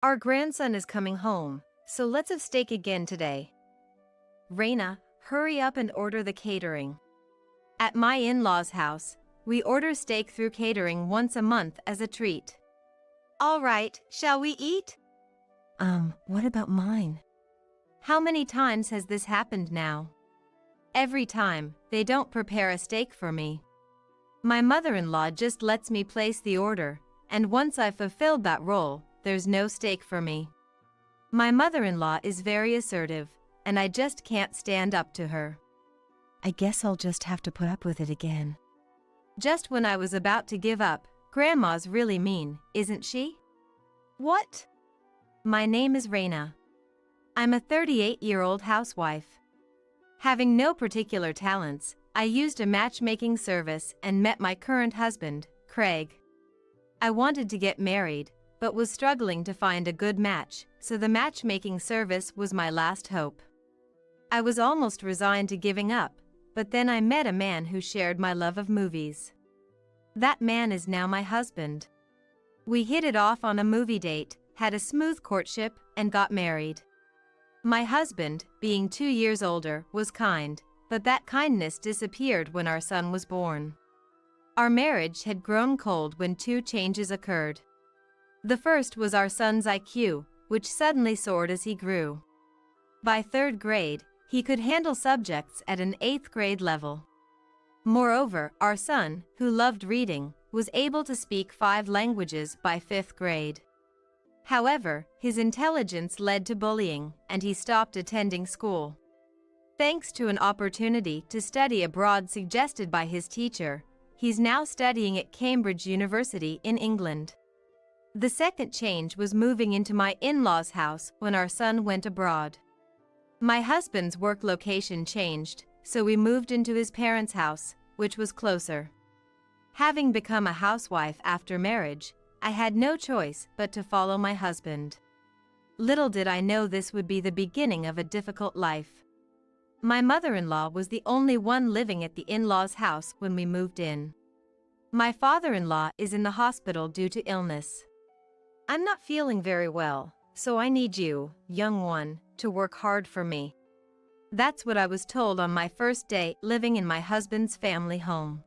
Our grandson is coming home, so let's have steak again today. Raina, hurry up and order the catering. At my in-laws' house, we order steak through catering once a month as a treat. All right, shall we eat? What about mine? How many times has this happened now? Every time, they don't prepare a steak for me. My mother-in-law just lets me place the order, and once I've fulfilled that role, there's no steak for me. My mother-in-law is very assertive, and I just can't stand up to her. I guess I'll just have to put up with it again. Just when I was about to give up, Grandma's really mean, isn't she? What? My name is Raina. I'm a 38-year-old housewife. Having no particular talents, I used a matchmaking service and met my current husband, Craig. I wanted to get married, but was struggling to find a good match, so the matchmaking service was my last hope. I was almost resigned to giving up, but then I met a man who shared my love of movies. That man is now my husband. We hit it off on a movie date, had a smooth courtship, and got married. My husband, being 2 years older, was kind, but that kindness disappeared when our son was born. Our marriage had grown cold when two changes occurred. The first was our son's IQ, which suddenly soared as he grew. By 3rd grade, he could handle subjects at an 8th grade level. Moreover, our son, who loved reading, was able to speak 5 languages by 5th grade. However, his intelligence led to bullying, and he stopped attending school. Thanks to an opportunity to study abroad suggested by his teacher, he's now studying at Cambridge University in England. The second change was moving into my in-laws' house when our son went abroad. My husband's work location changed, so we moved into his parents' house, which was closer. Having become a housewife after marriage, I had no choice but to follow my husband. Little did I know this would be the beginning of a difficult life. My mother-in-law was the only one living at the in-laws' house when we moved in. My father-in-law is in the hospital due to illness. I'm not feeling very well, so I need you, young one, to work hard for me. That's what I was told on my first day living in my husband's family home.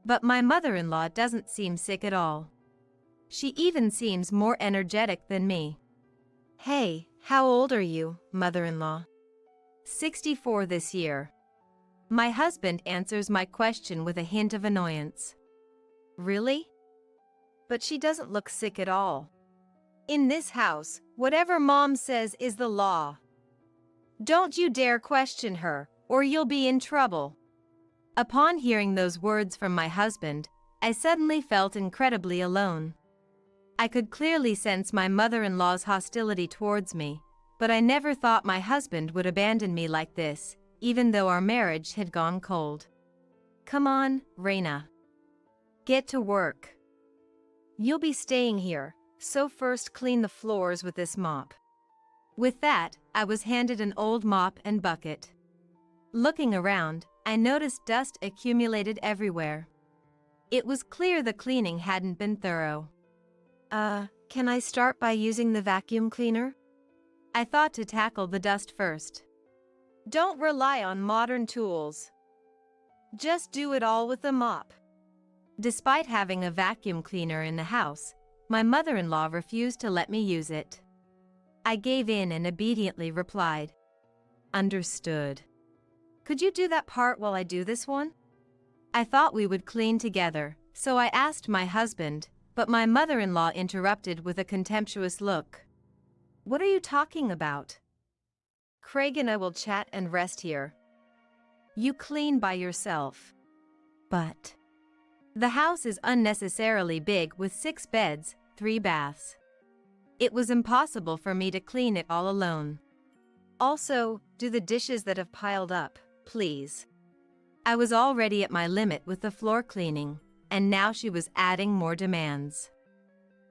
But my mother-in-law doesn't seem sick at all. She even seems more energetic than me. Hey, how old are you, mother-in-law? 64 this year. My husband answers my question with a hint of annoyance. Really? But she doesn't look sick at all. In this house, whatever Mom says is the law. Don't you dare question her, or you'll be in trouble. Upon hearing those words from my husband, I suddenly felt incredibly alone. I could clearly sense my mother-in-law's hostility towards me, but I never thought my husband would abandon me like this, even though our marriage had gone cold. Come on, Raina. Get to work. You'll be staying here, so first clean the floors with this mop. With that, I was handed an old mop and bucket. Looking around, I noticed dust accumulated everywhere. It was clear the cleaning hadn't been thorough. Can I start by using the vacuum cleaner? I thought to tackle the dust first. Don't rely on modern tools. Just do it all with the mop. Despite having a vacuum cleaner in the house, my mother-in-law refused to let me use it. I gave in and obediently replied, "Understood. Could you do that part while I do this one?" I thought we would clean together, so I asked my husband, but my mother-in-law interrupted with a contemptuous look. "What are you talking about? Craig and I will chat and rest here. You clean by yourself." But the house is unnecessarily big with 6 beds, 3 baths. It was impossible for me to clean it all alone. Also, do the dishes that have piled up, please. I was already at my limit with the floor cleaning, and now she was adding more demands.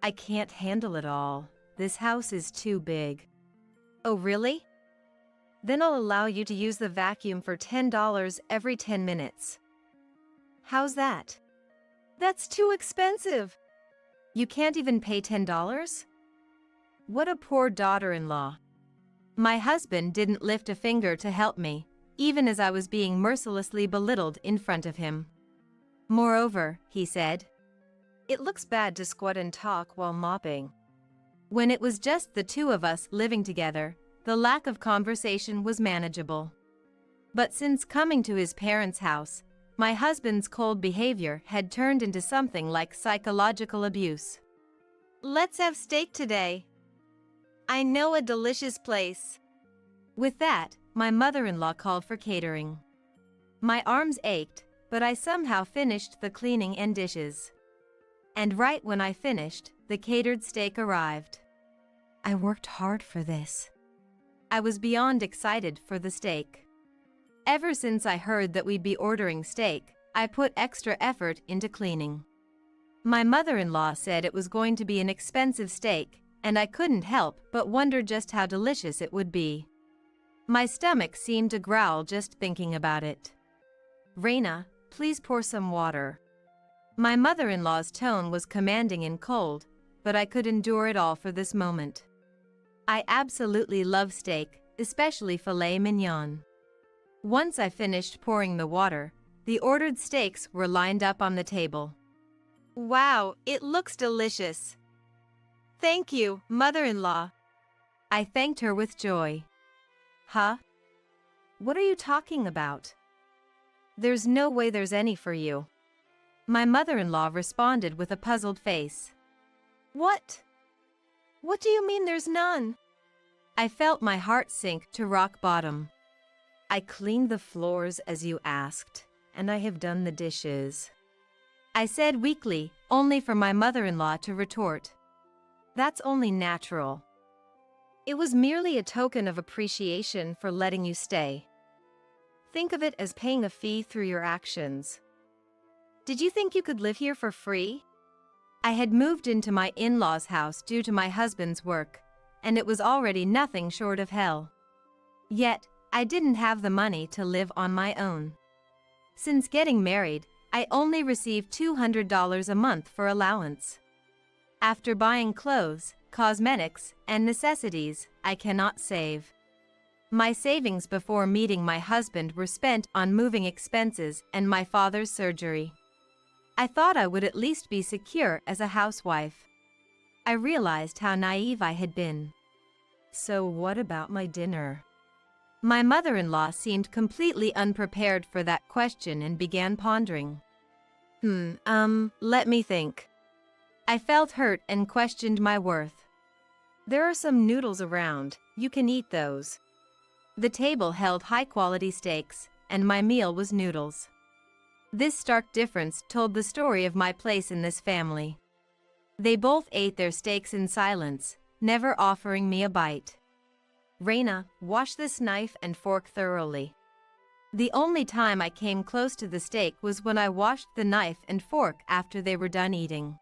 I can't handle it all. This house is too big. Oh, really? Then I'll allow you to use the vacuum for $10 every 10 minutes. How's that? That's too expensive. You can't even pay $10? What a poor daughter-in-law. My husband didn't lift a finger to help me, even as I was being mercilessly belittled in front of him. Moreover, he said, "It looks bad to squat and talk while mopping." When it was just the two of us living together, the lack of conversation was manageable. But since coming to his parents' house, my husband's cold behavior had turned into something like psychological abuse. "Let's have steak today. I know a delicious place." With that, my mother-in-law called for catering. My arms ached, but I somehow finished the cleaning and dishes. And right when I finished, the catered steak arrived. I worked hard for this. I was beyond excited for the steak. Ever since I heard that we'd be ordering steak, I put extra effort into cleaning. My mother-in-law said it was going to be an expensive steak, and I couldn't help but wonder just how delicious it would be. My stomach seemed to growl just thinking about it. "Raina, please pour some water." My mother-in-law's tone was commanding and cold, but I could endure it all for this moment. I absolutely love steak, especially filet mignon. Once I finished pouring the water, the ordered steaks were lined up on the table. "Wow, it looks delicious. Thank you, mother-in-law." I thanked her with joy. "Huh? What are you talking about? There's no way there's any for you." My mother-in-law responded with a puzzled face. "What? What do you mean there's none?" I felt my heart sink to rock bottom. "I cleaned the floors as you asked, and I have done the dishes," I said weakly, only for my mother-in-law to retort, "That's only natural. It was merely a token of appreciation for letting you stay. Think of it as paying a fee through your actions. Did you think you could live here for free?" I had moved into my in-laws' house due to my husband's work, and it was already nothing short of hell. Yet, I didn't have the money to live on my own. Since getting married, I only received $200 a month for allowance. After buying clothes, cosmetics, and necessities, I cannot save. My savings before meeting my husband were spent on moving expenses and my father's surgery. I thought I would at least be secure as a housewife. I realized how naive I had been. "So what about my dinner?" My mother-in-law seemed completely unprepared for that question and began pondering. Let me think." I felt hurt and questioned my worth. "There are some noodles around, you can eat those." The table held high-quality steaks, and my meal was noodles. This stark difference told the story of my place in this family. They both ate their steaks in silence, never offering me a bite. "Raina, wash this knife and fork thoroughly." The only time I came close to the steak was when I washed the knife and fork after they were done eating.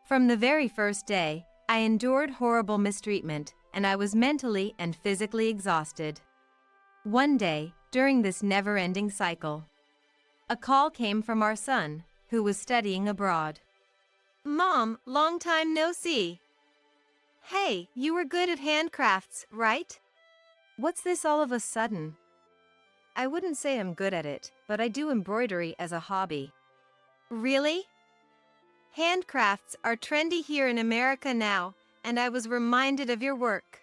From the very first day, I endured horrible mistreatment, and I was mentally and physically exhausted. One day, during this never-ending cycle, a call came from our son, who was studying abroad. "Mom, long time no see. Hey, you were good at handcrafts, right? What's this all of a sudden?" "I wouldn't say I'm good at it, but I do embroidery as a hobby." "Really? Handcrafts are trendy here in America now, and I was reminded of your work.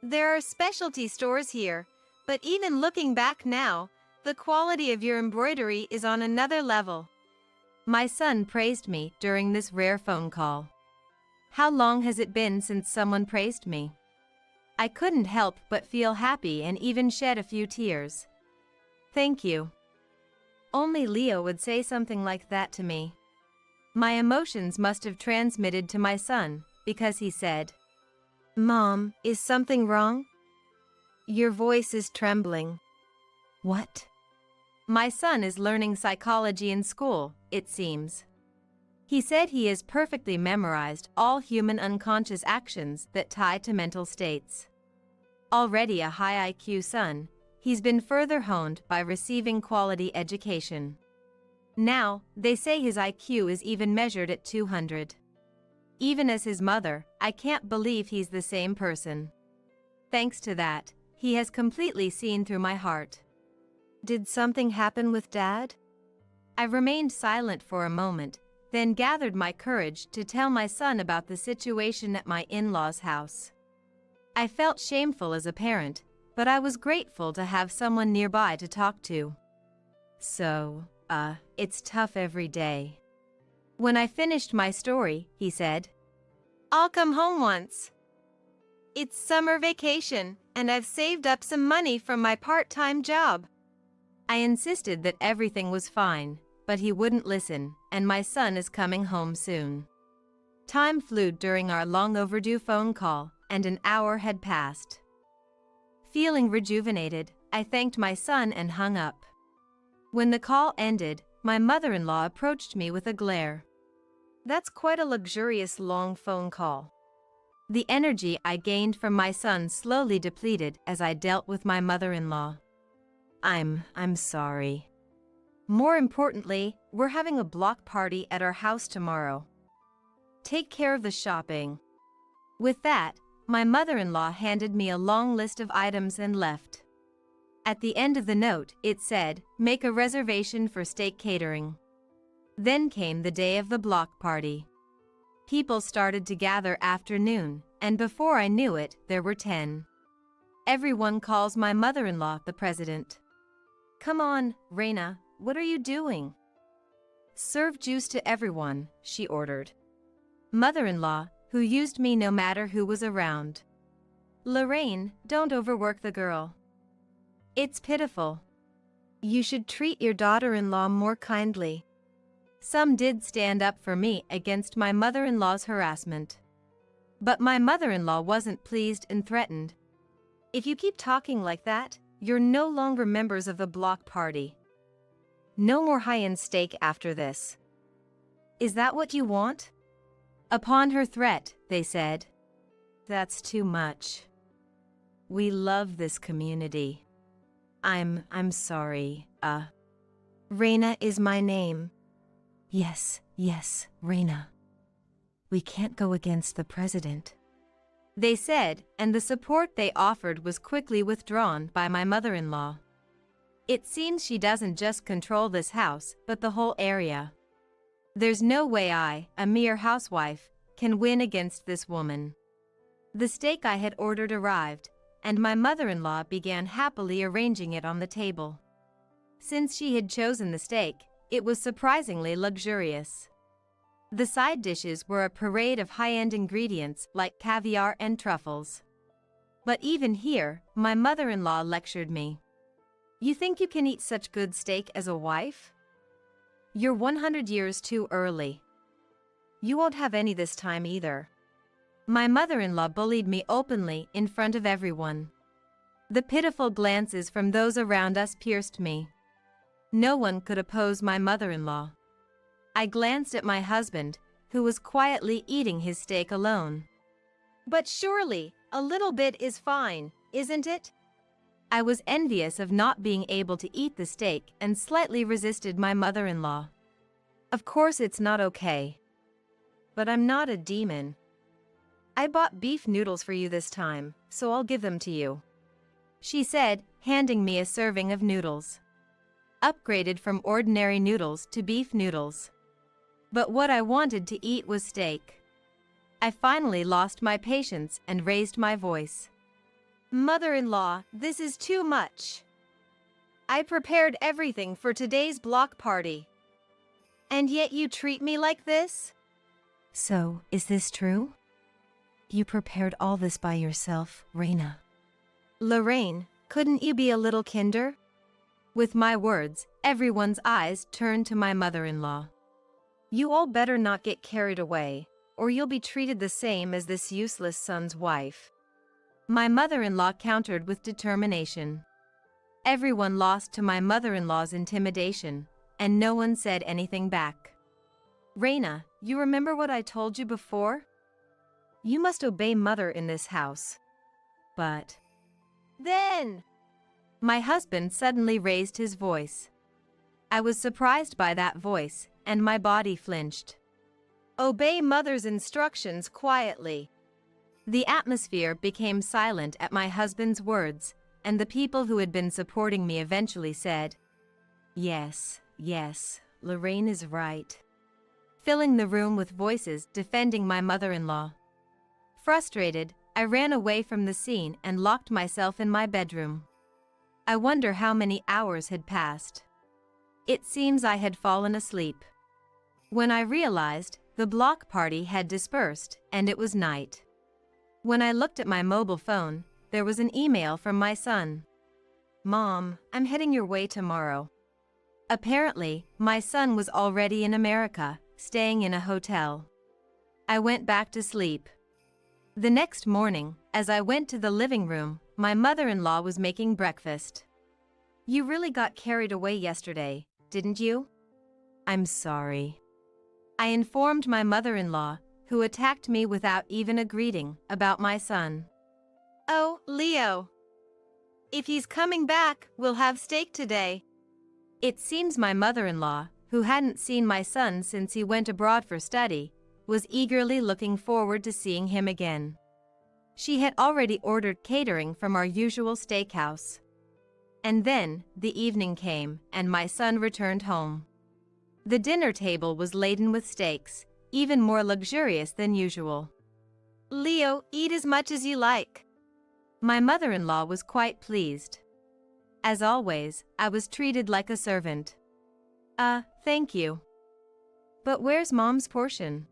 There are specialty stores here, but even looking back now, the quality of your embroidery is on another level." My son praised me during this rare phone call. How long has it been since someone praised me? I couldn't help but feel happy and even shed a few tears. "Thank you." Only Leo would say something like that to me. My emotions must have transmitted to my son, because he said, "Mom, is something wrong? Your voice is trembling." "What?" My son is learning psychology in school, it seems. He said he has perfectly memorized all human unconscious actions that tie to mental states. Already a high IQ son, he's been further honed by receiving quality education. Now, they say his IQ is even measured at 200. even as his mother, I can't believe he's the same person. Thanks to that, he has completely seen through my heart. Did something happen with Dad? I remained silent for a moment, then gathered my courage to tell my son about the situation at my in-laws' house. I felt shameful as a parent, but I was grateful to have someone nearby to talk to. So, it's tough every day. When I finished my story, he said, "I'll come home once. It's summer vacation, and I've saved up some money from my part-time job." I insisted that everything was fine, but he wouldn't listen, and my son is coming home soon. Time flew during our long overdue phone call, and an hour had passed. Feeling rejuvenated, I thanked my son and hung up. When the call ended, my mother-in-law approached me with a glare. "That's quite a luxurious long phone call." The energy I gained from my son slowly depleted as I dealt with my mother-in-law. I'm sorry. More importantly, we're having a block party at our house tomorrow. Take care of the shopping." With that, my mother-in-law handed me a long list of items and left. At the end of the note, it said, "Make a reservation for steak catering." Then came the day of the block party. People started to gather after noon, and before I knew it, there were 10. Everyone calls my mother-in-law the president. "Come on, Reina, what are you doing?" "Serve juice to everyone," she ordered. Mother-in-law, who used me no matter who was around. "Lorraine, don't overwork the girl. It's pitiful. You should treat your daughter-in-law more kindly." Some did stand up for me against my mother-in-law's harassment. But my mother-in-law wasn't pleased and threatened. "If you keep talking like that, you're no longer members of the block party. No more high-end steak after this. Is that what you want?" Upon her threat, they said, "That's too much. We love this community. I'm sorry, Reina is my name." Yes, Reina. "We can't go against the president," they said, and the support they offered was quickly withdrawn by my mother-in-law. It seems she doesn't just control this house, but the whole area. There's no way I, a mere housewife, can win against this woman. The steak I had ordered arrived, and my mother-in-law began happily arranging it on the table. Since she had chosen the steak, it was surprisingly luxurious. The side dishes were a parade of high-end ingredients like caviar and truffles. But even here, my mother-in-law lectured me. "You think you can eat such good steak as a wife? You're 100 years too early. You won't have any this time either." My mother-in-law bullied me openly in front of everyone. The pitiful glances from those around us pierced me. No one could oppose my mother-in-law. I glanced at my husband, who was quietly eating his steak alone. "But surely, a little bit is fine, isn't it?" I was envious of not being able to eat the steak and slightly resisted my mother-in-law. "Of course it's not okay. But I'm not a demon. I bought beef noodles for you this time, so I'll give them to you," she said, handing me a serving of noodles. Upgraded from ordinary noodles to beef noodles. But what I wanted to eat was steak. I finally lost my patience and raised my voice. "Mother-in-law, this is too much. I prepared everything for today's block party. And yet you treat me like this?" "So, is this true? You prepared all this by yourself, Reina." "Lorraine, couldn't you be a little kinder?" With my words, everyone's eyes turned to my mother-in-law. "You all better not get carried away, or you'll be treated the same as this useless son's wife." My mother-in-law countered with determination. Everyone lost to my mother-in-law's intimidation, and no one said anything back. "Reina, you remember what I told you before? You must obey mother in this house." "But then..." My husband suddenly raised his voice. I was surprised by that voice, and my body flinched. Obey mother's instructions quietly. The atmosphere became silent at my husband's words, and the people who had been supporting me eventually said, "Yes, yes, Lorraine is right," filling the room with voices defending my mother-in-law. Frustrated, I ran away from the scene and locked myself in my bedroom. I wonder how many hours had passed. It seems I had fallen asleep. When I realized, the block party had dispersed and it was night. When I looked at my mobile phone, there was an email from my son. "Mom, I'm heading your way tomorrow." Apparently, my son was already in America, staying in a hotel. I went back to sleep. The next morning, as I went to the living room, my mother-in-law was making breakfast. "You really got carried away yesterday, didn't you?" "I'm sorry," I informed my mother-in-law, who attacked me without even a greeting, about my son. "Oh, Leo. If he's coming back, we'll have steak today." It seems my mother-in-law, who hadn't seen my son since he went abroad for study, was eagerly looking forward to seeing him again. She had already ordered catering from our usual steakhouse. And then, the evening came, and my son returned home. The dinner table was laden with steaks, even more luxurious than usual. "Leo, eat as much as you like." My mother-in-law was quite pleased. As always, I was treated like a servant. Thank you. But where's Mom's portion?"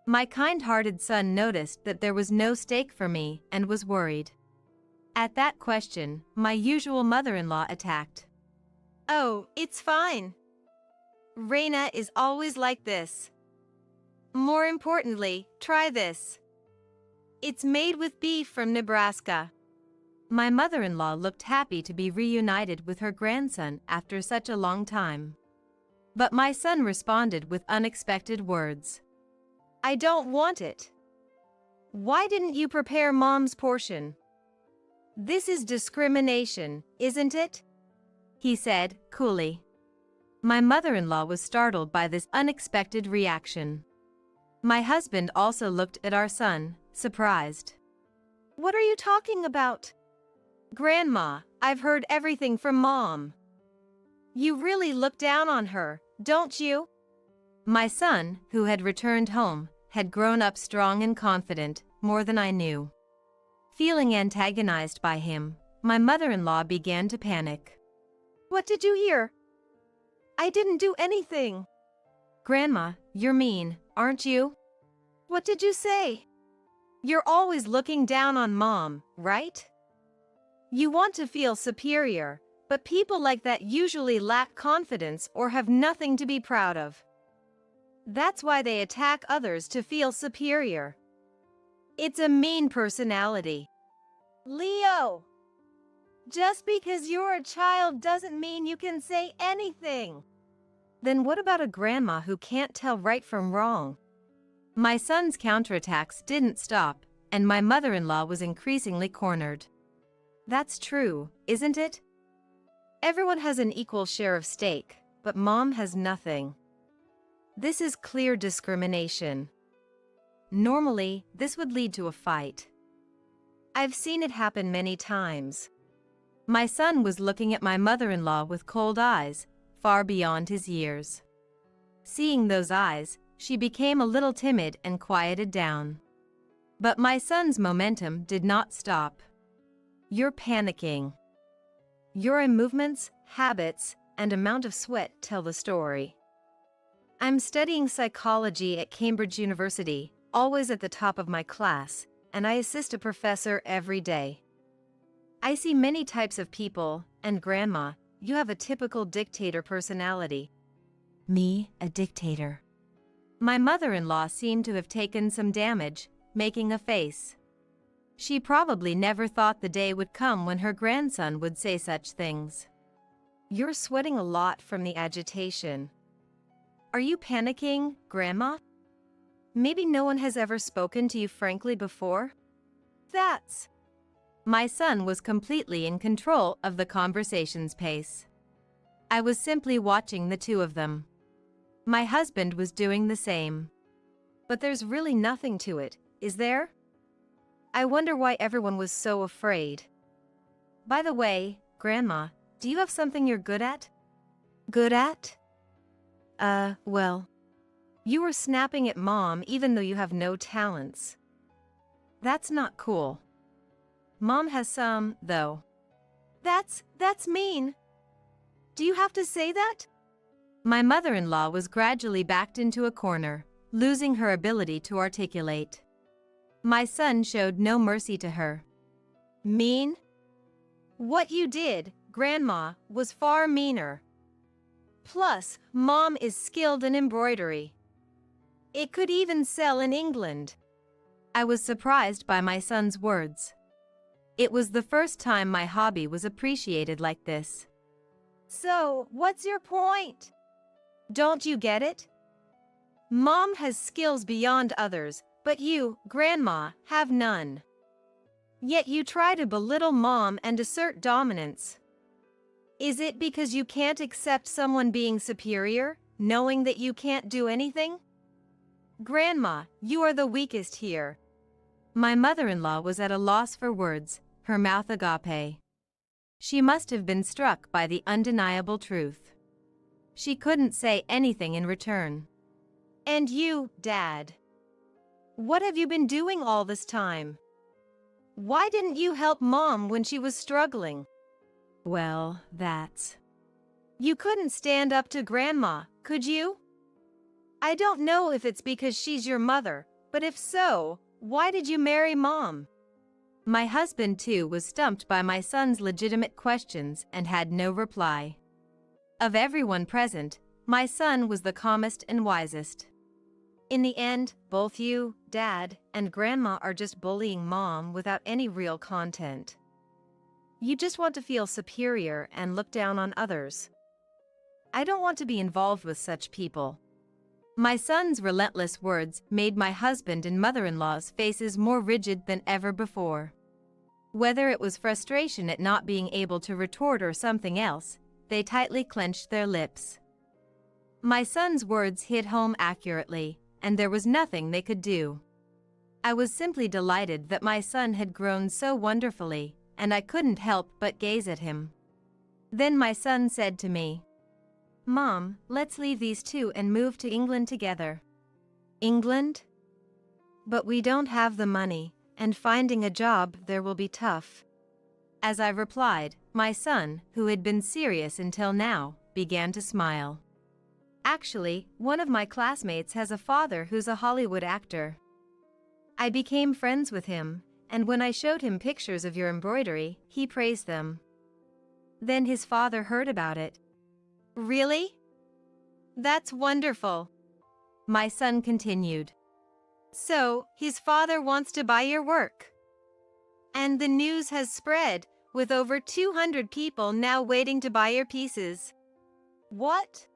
My kind-hearted son noticed that there was no steak for me and was worried. At that question, my usual mother-in-law attacked. "Oh, it's fine. Reina is always like this. More importantly, try this. It's made with beef from Nebraska." My mother-in-law looked happy to be reunited with her grandson after such a long time. But my son responded with unexpected words. "I don't want it. Why didn't you prepare Mom's portion? This is discrimination, isn't it?" he said, coolly. My mother-in-law was startled by this unexpected reaction. My husband also looked at our son, surprised. "What are you talking about?" "Grandma, I've heard everything from Mom. You really look down on her, don't you?" My son, who had returned home, had grown up strong and confident, more than I knew. Feeling antagonized by him, my mother-in-law began to panic. "What did you hear? I didn't do anything." "Grandma, you're mean, aren't you?" "What did you say? You're always looking down on Mom, right? You want to feel superior, but people like that usually lack confidence or have nothing to be proud of. That's why they attack others to feel superior. It's a mean personality." "Leo, just because you're a child doesn't mean you can say anything." "Then what about a grandma who can't tell right from wrong?" My son's counterattacks didn't stop, and my mother-in-law was increasingly cornered. "That's true, isn't it? Everyone has an equal share of steak, but Mom has nothing. This is clear discrimination. Normally, this would lead to a fight. I've seen it happen many times." My son was looking at my mother-in-law with cold eyes, far beyond his years. Seeing those eyes, she became a little timid and quieted down. But my son's momentum did not stop. "You're panicking. Your eye movements, habits, and amount of sweat tell the story. I'm studying psychology at Cambridge University, always at the top of my class, and I assist a professor every day. I see many types of people, and Grandma, you have a typical dictator personality." "Me, a dictator?" My mother-in-law seemed to have taken some damage, making a face. She probably never thought the day would come when her grandson would say such things. "You're sweating a lot from the agitation. Are you panicking, Grandma? Maybe no one has ever spoken to you frankly before?" "That's..." My son was completely in control of the conversation's pace. I was simply watching the two of them. My husband was doing the same. But there's really nothing to it, is there? I wonder why everyone was so afraid. By the way, Grandma, do you have something you're good at? Good at? Well, you were snapping at Mom even though you have no talents. That's not cool. Mom has some, though. That's mean. Do you have to say that? My mother-in-law was gradually backed into a corner, losing her ability to articulate. My son showed no mercy to her. Mean? What you did, Grandma, was far meaner. Plus, Mom is skilled in embroidery. It could even sell in England. I was surprised by my son's words. It was the first time my hobby was appreciated like this. So, what's your point? Don't you get it? Mom has skills beyond others, but you, Grandma, have none. Yet you try to belittle Mom and assert dominance. Is it because you can't accept someone being superior, knowing that you can't do anything? Grandma, you are the weakest here. My mother-in-law was at a loss for words, her mouth agape. She must have been struck by the undeniable truth. She couldn't say anything in return. And you, Dad? What have you been doing all this time? Why didn't you help Mom when she was struggling? Well, that's... You couldn't stand up to Grandma, could you? I don't know if it's because she's your mother, but if so, why did you marry Mom? My husband, too, was stumped by my son's legitimate questions and had no reply. Of everyone present, my son was the calmest and wisest. In the end, both you, Dad, and Grandma are just bullying Mom without any real content. You just want to feel superior and look down on others. I don't want to be involved with such people. My son's relentless words made my husband and mother-in-law's faces more rigid than ever before. Whether it was frustration at not being able to retort or something else, they tightly clenched their lips. My son's words hit home accurately, and there was nothing they could do. I was simply delighted that my son had grown so wonderfully, and I couldn't help but gaze at him. Then my son said to me, "Mom, let's leave these two and move to England together." England? But we don't have the money, and finding a job there will be tough. As I replied, my son, who had been serious until now, began to smile. Actually, one of my classmates has a father who's a Hollywood actor. I became friends with him, and when I showed him pictures of your embroidery, he praised them. Then his father heard about it. Really? That's wonderful. My son continued. So, his father wants to buy your work. And the news has spread, with over 200 people now waiting to buy your pieces. What?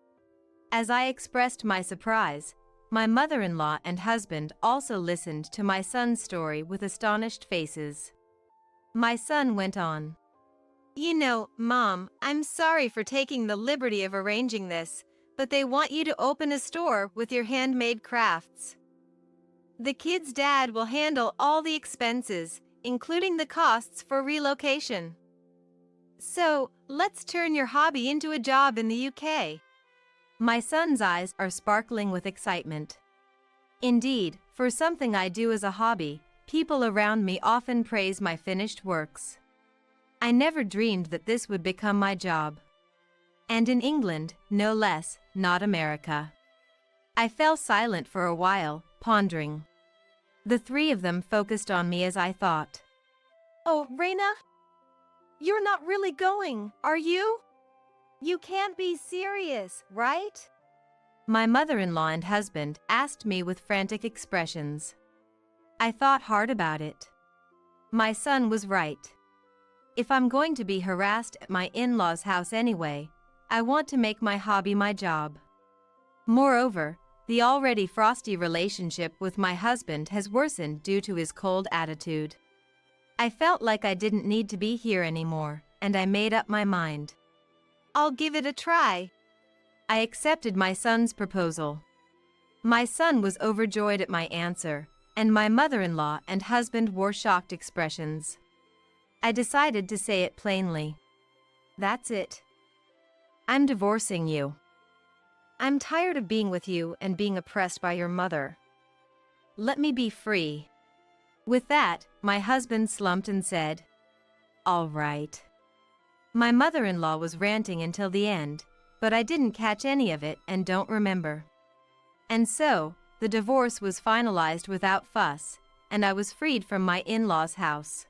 As I expressed my surprise, my mother-in-law and husband also listened to my son's story with astonished faces. My son went on. You know, Mom, I'm sorry for taking the liberty of arranging this, but they want you to open a store with your handmade crafts. The kid's dad will handle all the expenses, including the costs for relocation. So, let's turn your hobby into a job in the UK. My son's eyes are sparkling with excitement. Indeed, for something I do as a hobby, people around me often praise my finished works. I never dreamed that this would become my job. And in England, no less, not America. I fell silent for a while, pondering. The three of them focused on me as I thought. Oh, Raina? You're not really going, are you? You can't be serious, right? My mother-in-law and husband asked me with frantic expressions. I thought hard about it. My son was right. If I'm going to be harassed at my in-laws' house anyway, I want to make my hobby my job. Moreover, the already frosty relationship with my husband has worsened due to his cold attitude. I felt like I didn't need to be here anymore, and I made up my mind. I'll give it a try. I accepted my son's proposal. My son was overjoyed at my answer, and my mother-in-law and husband wore shocked expressions. I decided to say it plainly. That's it. I'm divorcing you. I'm tired of being with you and being oppressed by your mother. Let me be free. With that, my husband slumped and said, "All right." My mother-in-law was ranting until the end, but I didn't catch any of it and don't remember. And so, the divorce was finalized without fuss, and I was freed from my in-laws' house.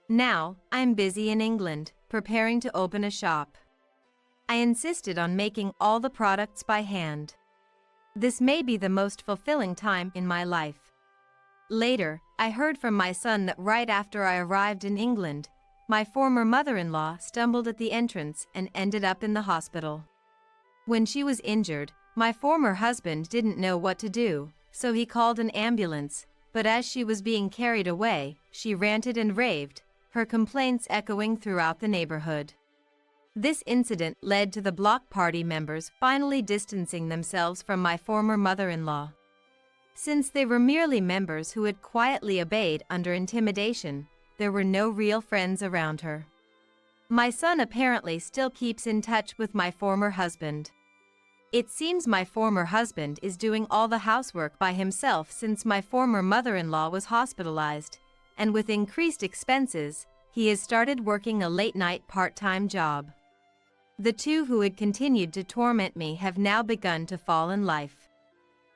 Now, I'm busy in England, preparing to open a shop. I insisted on making all the products by hand. This may be the most fulfilling time in my life. Later, I heard from my son that right after I arrived in England, my former mother-in-law stumbled at the entrance and ended up in the hospital. When she was injured, my former husband didn't know what to do, so he called an ambulance, but as she was being carried away, she ranted and raved, her complaints echoing throughout the neighborhood. This incident led to the block party members finally distancing themselves from my former mother-in-law. Since they were merely members who had quietly obeyed under intimidation, there were no real friends around her. My son apparently still keeps in touch with my former husband. It seems my former husband is doing all the housework by himself since my former mother-in-law was hospitalized, and with increased expenses, he has started working a late-night part-time job. The two who had continued to torment me have now begun to fall in life.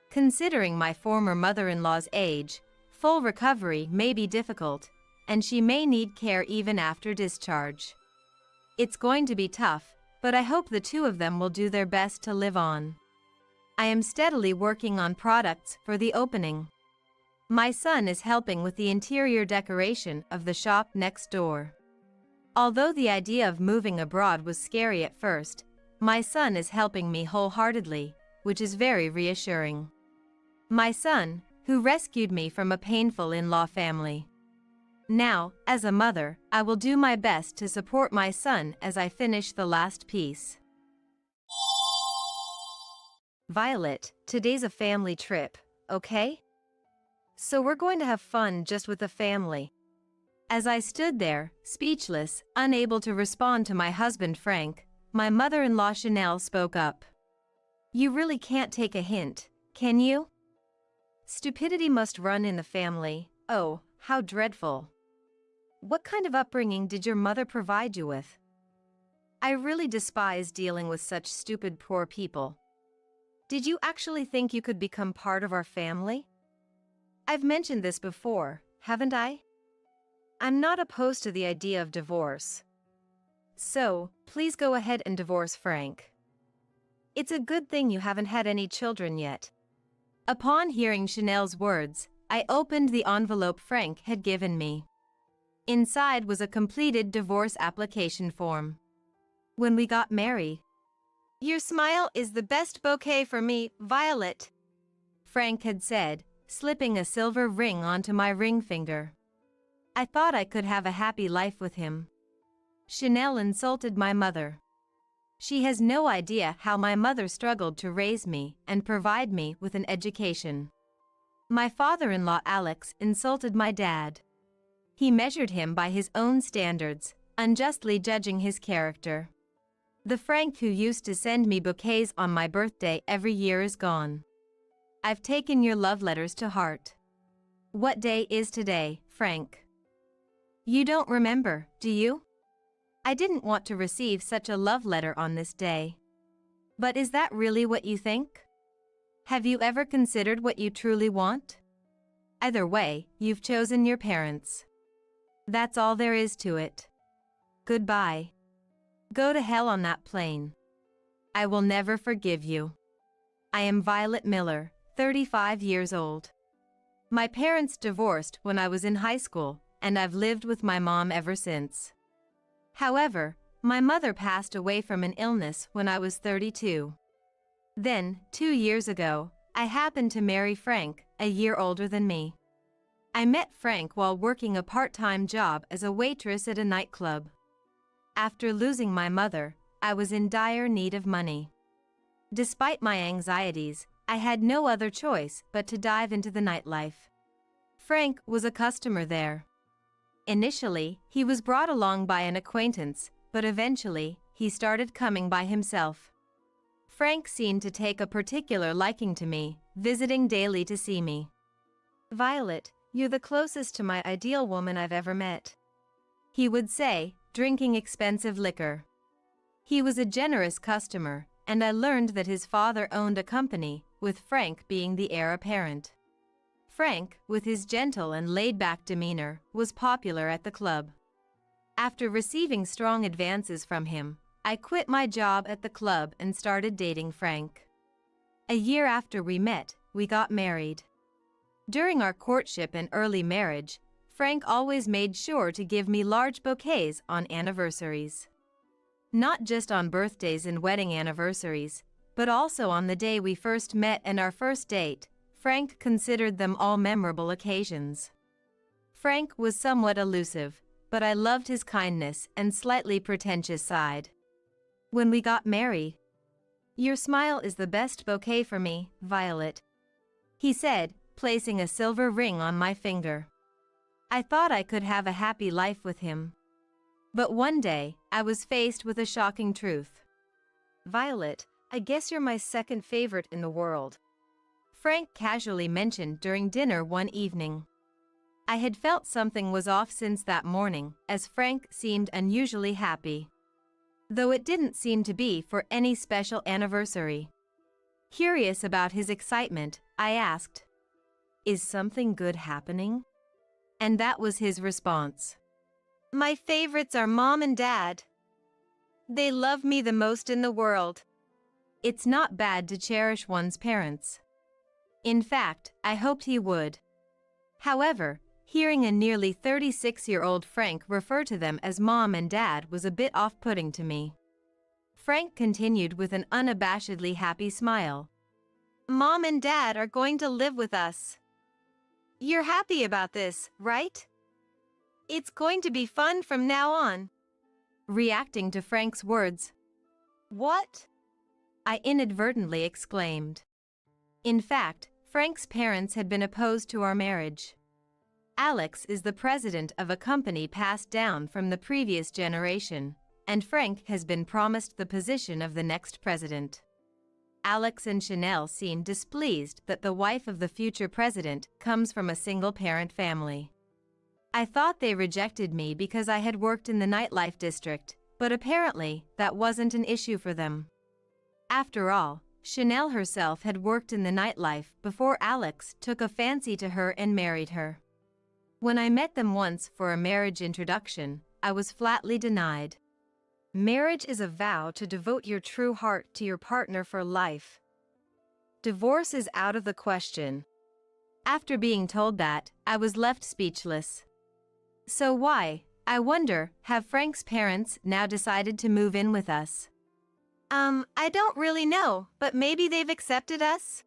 Considering my former mother-in-law's age, full recovery may be difficult, and she may need care even after discharge. It's going to be tough, but I hope the two of them will do their best to live on. I am steadily working on products for the opening. My son is helping with the interior decoration of the shop next door. Although the idea of moving abroad was scary at first, my son is helping me wholeheartedly, which is very reassuring. My son, who rescued me from a painful in-law family. Now, as a mother, I will do my best to support my son as I finish the last piece. Violet, today's a family trip, okay? So we're going to have fun just with the family. As I stood there, speechless, unable to respond to my husband Frank, my mother-in-law Chanel spoke up. You really can't take a hint, can you? Stupidity must run in the family. Oh, how dreadful. What kind of upbringing did your mother provide you with? I really despise dealing with such stupid poor people. Did you actually think you could become part of our family? I've mentioned this before, haven't I? I'm not opposed to the idea of divorce. So, please go ahead and divorce Frank. It's a good thing you haven't had any children yet. Upon hearing Chanel's words, I opened the envelope Frank had given me. Inside was a completed divorce application form. When we got married, "Your smile is the best bouquet for me, Violet," Frank had said, slipping a silver ring onto my ring finger. I thought I could have a happy life with him. Chanel insulted my mother. She has no idea how my mother struggled to raise me and provide me with an education. My father-in-law Alex insulted my dad. He measured him by his own standards, unjustly judging his character. The Frank who used to send me bouquets on my birthday every year is gone. I've taken your love letters to heart. What day is today, Frank? You don't remember, do you? I didn't want to receive such a love letter on this day. But is that really what you think? Have you ever considered what you truly want? Either way, you've chosen your parents. That's all there is to it. Goodbye. Go to hell on that plane. I will never forgive you. I am Violet Miller, 35 years old. My parents divorced when I was in high school, and I've lived with my mom ever since. However, my mother passed away from an illness when I was 32. Then, 2 years ago, I happened to marry Frank, a year older than me. I met Frank while working a part-time job as a waitress at a nightclub. After losing my mother, I was in dire need of money. Despite my anxieties, I had no other choice but to dive into the nightlife. Frank was a customer there. Initially, he was brought along by an acquaintance, but eventually, he started coming by himself. Frank seemed to take a particular liking to me, visiting daily to see me. "Violet, you're the closest to my ideal woman I've ever met," he would say, drinking expensive liquor. He was a generous customer, and I learned that his father owned a company, with Frank being the heir apparent. Frank, with his gentle and laid-back demeanor, was popular at the club. After receiving strong advances from him, I quit my job at the club and started dating Frank. A year after we met, we got married. During our courtship and early marriage, Frank always made sure to give me large bouquets on anniversaries. Not just on birthdays and wedding anniversaries, but also on the day we first met and our first date. Frank considered them all memorable occasions. Frank was somewhat elusive, but I loved his kindness and slightly pretentious side. When we got married, "Your smile is the best bouquet for me, Violet," he said, placing a silver ring on my finger. I thought I could have a happy life with him. But one day, I was faced with a shocking truth. "Violet, I guess you're my second favorite in the world," Frank casually mentioned during dinner one evening. I had felt something was off since that morning, as Frank seemed unusually happy. Though it didn't seem to be for any special anniversary. Curious about his excitement, I asked, "Is something good happening?" And that was his response. "My favorites are Mom and Dad. They love me the most in the world." It's not bad to cherish one's parents. In fact, I hoped he would. However, hearing a nearly 36-year-old Frank refer to them as Mom and Dad was a bit off-putting to me. Frank continued with an unabashedly happy smile. "Mom and Dad are going to live with us. You're happy about this, right? It's going to be fun from now on." Reacting to Frank's words, "What?" I inadvertently exclaimed. In fact, Frank's parents had been opposed to our marriage. Alex is the president of a company passed down from the previous generation, and Frank has been promised the position of the next president. Alex and Chanel seemed displeased that the wife of the future president comes from a single-parent family. I thought they rejected me because I had worked in the nightlife district, but apparently that wasn't an issue for them. After all, Chanel herself had worked in the nightlife before Alex took a fancy to her and married her. When I met them once for a marriage introduction, I was flatly denied. Marriage is a vow to devote your true heart to your partner for life. Divorce is out of the question. After being told that, I was left speechless. So why, I wonder, have Frank's parents now decided to move in with us? I don't really know, but maybe they've accepted us?"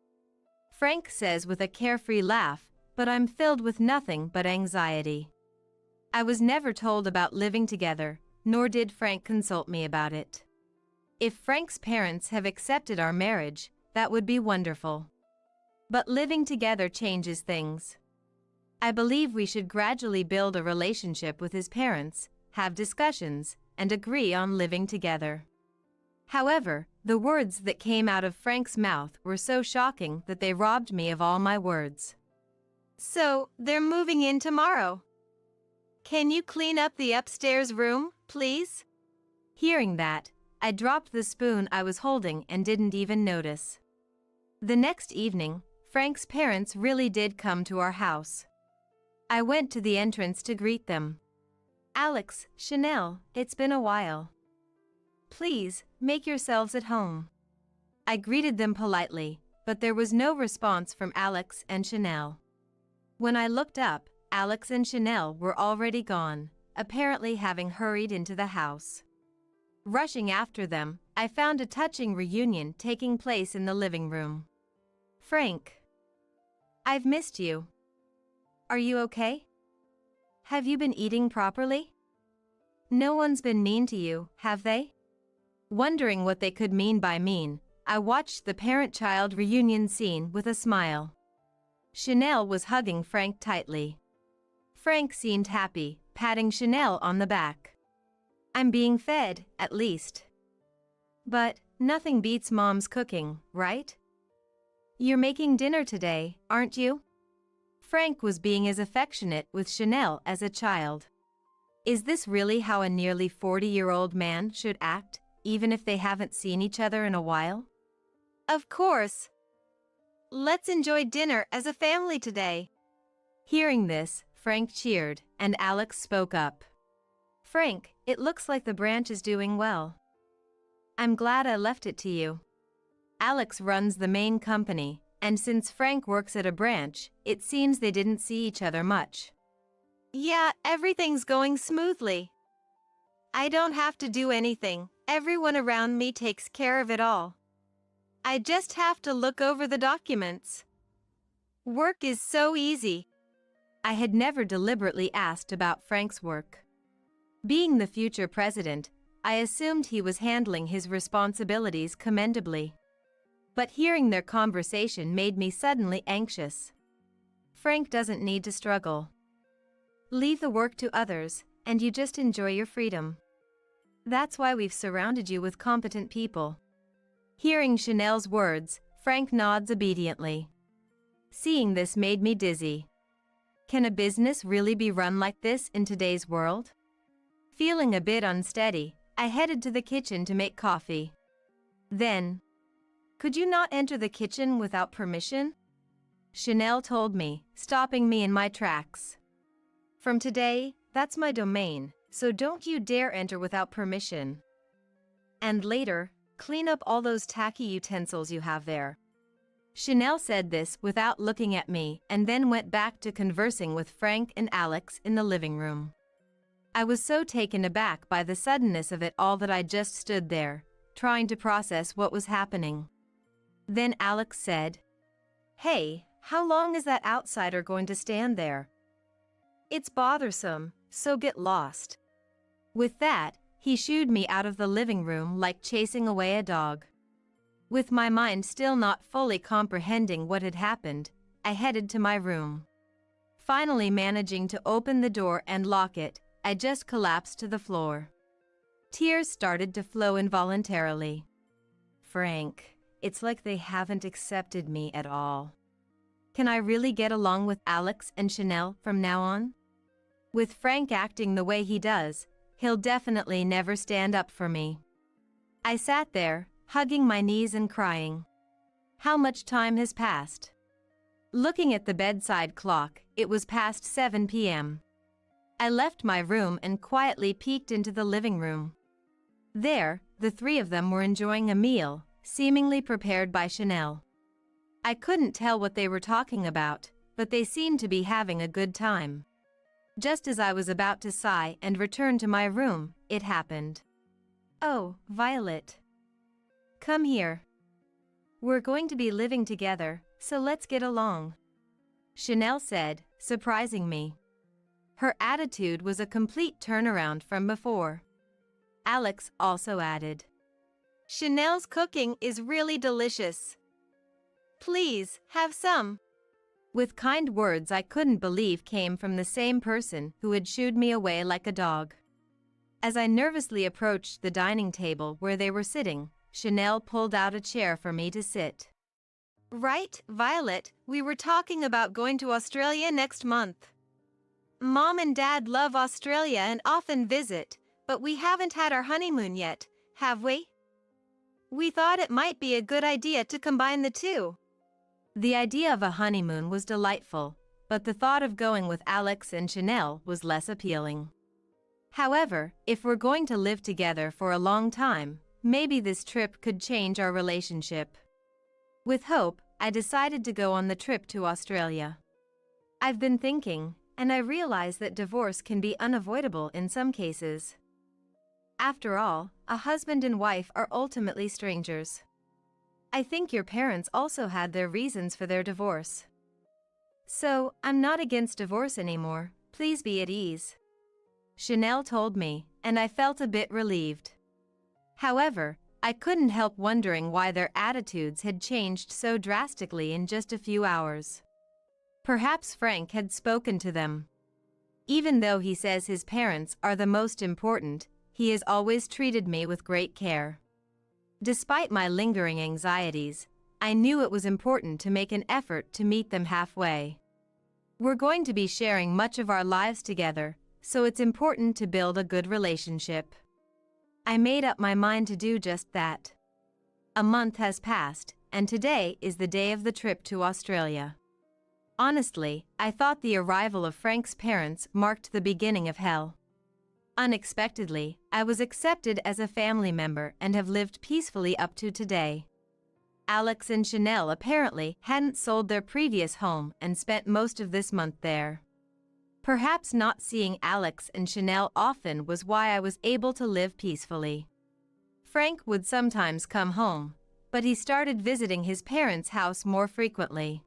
Frank says with a carefree laugh, but I'm filled with nothing but anxiety. I was never told about living together, nor did Frank consult me about it. If Frank's parents have accepted our marriage, that would be wonderful. But living together changes things. I believe we should gradually build a relationship with his parents, have discussions, and agree on living together. However, the words that came out of Frank's mouth were so shocking that they robbed me of all my words. "So, they're moving in tomorrow. Can you clean up the upstairs room, please?" Hearing that, I dropped the spoon I was holding and didn't even notice. The next evening, Frank's parents really did come to our house. I went to the entrance to greet them. "Alex, Chanel, it's been a while. Please, make yourselves at home." I greeted them politely, but there was no response from Alex and Chanel. When I looked up, Alex and Chanel were already gone, apparently having hurried into the house. Rushing after them, I found a touching reunion taking place in the living room. "Frank, I've missed you. Are you okay? Have you been eating properly? No one's been mean to you, have they?" Wondering what they could mean by mean, I watched the parent-child reunion scene with a smile. Chanel was hugging Frank tightly. Frank seemed happy, patting Chanel on the back. I'm being fed, at least. But nothing beats Mom's cooking, right? You're making dinner today, aren't you? Frank was being as affectionate with Chanel as a child. Is this really how a nearly 40-year-old man should act, even if they haven't seen each other in a while? Of course. Let's enjoy dinner as a family today. Hearing this, Frank cheered, and Alex spoke up. Frank, it looks like the branch is doing well. I'm glad I left it to you. Alex runs the main company, and since Frank works at a branch, it seems they didn't see each other much. Yeah, everything's going smoothly. I don't have to do anything. Everyone around me takes care of it all. I just have to look over the documents. Work is so easy. I had never deliberately asked about Frank's work. Being the future president, I assumed he was handling his responsibilities commendably. But hearing their conversation made me suddenly anxious. Frank doesn't need to struggle. Leave the work to others, and you just enjoy your freedom. That's why we've surrounded you with competent people. Hearing Chanel's words, Frank nods obediently. Seeing this made me dizzy. Can a business really be run like this in today's world? Feeling a bit unsteady, I headed to the kitchen to make coffee. Then, could you not enter the kitchen without permission? Chanel told me, stopping me in my tracks. From today, that's my domain, so don't you dare enter without permission. And later, clean up all those tacky utensils you have there. Chanel said this without looking at me and then went back to conversing with Frank and Alex in the living room. I was so taken aback by the suddenness of it all that I just stood there, trying to process what was happening. Then Alex said, "Hey, how long is that outsider going to stand there? It's bothersome, so get lost." With that, he shooed me out of the living room like chasing away a dog. With my mind still not fully comprehending what had happened, I headed to my room. Finally managing to open the door and lock it, I just collapsed to the floor. Tears started to flow involuntarily. Frank, it's like they haven't accepted me at all. Can I really get along with Alex and Chanel from now on? With Frank acting the way he does, he'll definitely never stand up for me. I sat there, hugging my knees and crying. How much time has passed? Looking at the bedside clock, it was past 7 p.m. I left my room and quietly peeked into the living room. There, the three of them were enjoying a meal, seemingly prepared by Chanel. I couldn't tell what they were talking about, but they seemed to be having a good time. Just as I was about to sigh and return to my room, it happened. Oh, Violet. Come here. We're going to be living together, so let's get along. Chanel said, surprising me. Her attitude was a complete turnaround from before. Alex also added, Chanel's cooking is really delicious. Please, have some. With kind words I couldn't believe came from the same person who had shooed me away like a dog. As I nervously approached the dining table where they were sitting, Chanel pulled out a chair for me to sit. Right, Violet, we were talking about going to Australia next month. Mom and Dad love Australia and often visit, but we haven't had our honeymoon yet, have we? We thought it might be a good idea to combine the two. The idea of a honeymoon was delightful, but the thought of going with Alex and Chanel was less appealing. However, if we're going to live together for a long time, maybe this trip could change our relationship. With hope, I decided to go on the trip to Australia. I've been thinking, and I realize that divorce can be unavoidable in some cases. After all, a husband and wife are ultimately strangers. I think your parents also had their reasons for their divorce. So, I'm not against divorce anymore, please be at ease. Chanel told me, and I felt a bit relieved. However, I couldn't help wondering why their attitudes had changed so drastically in just a few hours. Perhaps Frank had spoken to them. Even though he says his parents are the most important, he has always treated me with great care. Despite my lingering anxieties, I knew it was important to make an effort to meet them halfway. We're going to be sharing much of our lives together, so it's important to build a good relationship. I made up my mind to do just that. A month has passed, and today is the day of the trip to Australia. Honestly, I thought the arrival of Frank's parents marked the beginning of hell. Unexpectedly, I was accepted as a family member and have lived peacefully up to today. Alex and Chanel apparently hadn't sold their previous home and spent most of this month there. Perhaps not seeing Alex and Chanel often was why I was able to live peacefully. Frank would sometimes come home, but he started visiting his parents' house more frequently.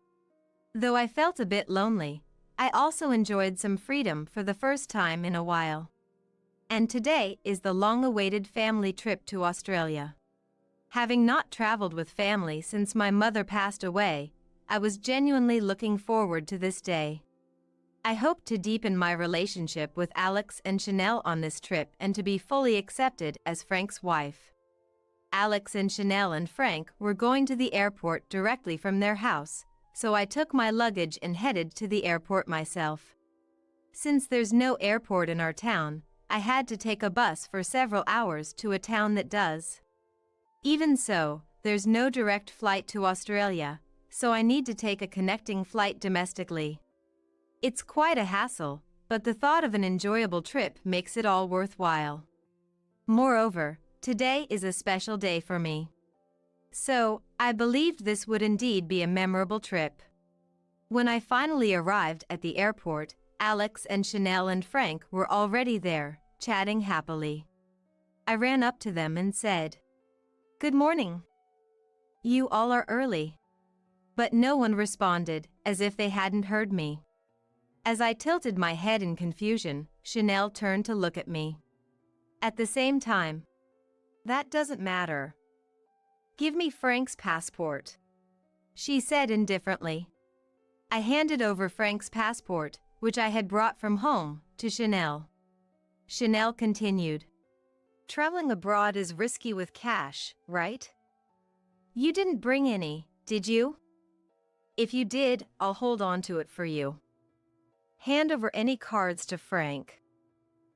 Though I felt a bit lonely, I also enjoyed some freedom for the first time in a while. And today is the long-awaited family trip to Australia. Having not traveled with family since my mother passed away, I was genuinely looking forward to this day. I hope to deepen my relationship with Alex and Chanel on this trip and to be fully accepted as Frank's wife. Alex and Chanel and Frank were going to the airport directly from their house, so I took my luggage and headed to the airport myself. Since there's no airport in our town, I had to take a bus for several hours to a town that does. Even so, there's no direct flight to Australia, so I need to take a connecting flight domestically. It's quite a hassle, but the thought of an enjoyable trip makes it all worthwhile. Moreover, today is a special day for me. So, I believed this would indeed be a memorable trip. When I finally arrived at the airport, Alex and Chanel and Frank were already there, chatting happily. I ran up to them and said, "Good morning. You all are early." But no one responded, as if they hadn't heard me. As I tilted my head in confusion, Chanel turned to look at me. At the same time, "That doesn't matter. Give me Frank's passport," she said indifferently. I handed over Frank's passport, which I had brought from home, to Chanel. Chanel continued, "Traveling abroad is risky with cash, right? You didn't bring any, did you? If you did, I'll hold on to it for you. Hand over any cards to Frank."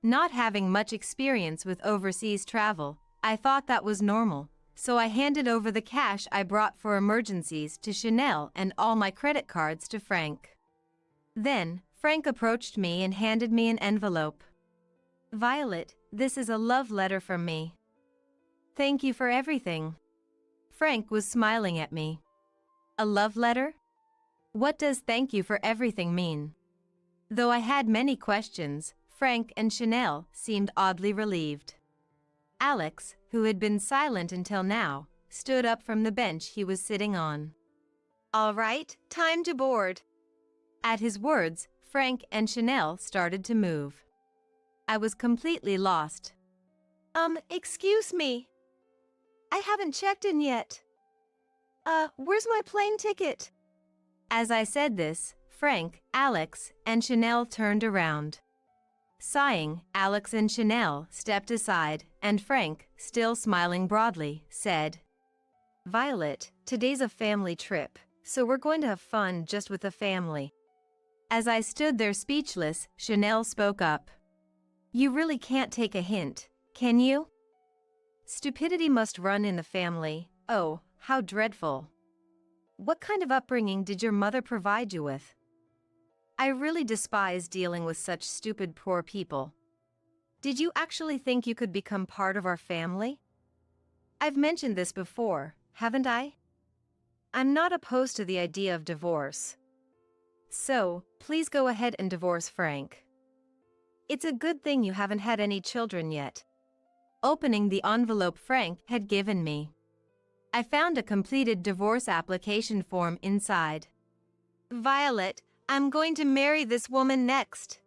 Not having much experience with overseas travel, I thought that was normal, so I handed over the cash I brought for emergencies to Chanel and all my credit cards to Frank. Then, Frank approached me and handed me an envelope. "Violet, this is a love letter from me. Thank you for everything." Frank was smiling at me. A love letter? What does "thank you for everything" mean? Though I had many questions, Frank and Chanel seemed oddly relieved. Alex, who had been silent until now, stood up from the bench he was sitting on. "All right, time to board." At his words, Frank and Chanel started to move. I was completely lost. Excuse me. I haven't checked in yet. Where's my plane ticket?" As I said this, Frank, Alex, and Chanel turned around. Sighing, Alex and Chanel stepped aside, and Frank, still smiling broadly, said, "Violet, today's a family trip, so we're going to have fun just with the family." As I stood there speechless, Chanel spoke up. "You really can't take a hint, can you? Stupidity must run in the family. Oh, how dreadful. What kind of upbringing did your mother provide you with? I really despise dealing with such stupid poor people. Did you actually think you could become part of our family? I've mentioned this before, haven't I? I'm not opposed to the idea of divorce. So, please go ahead and divorce Frank. It's a good thing you haven't had any children yet." Opening the envelope Frank had given me, I found a completed divorce application form inside. "Violet, I'm going to marry this woman next.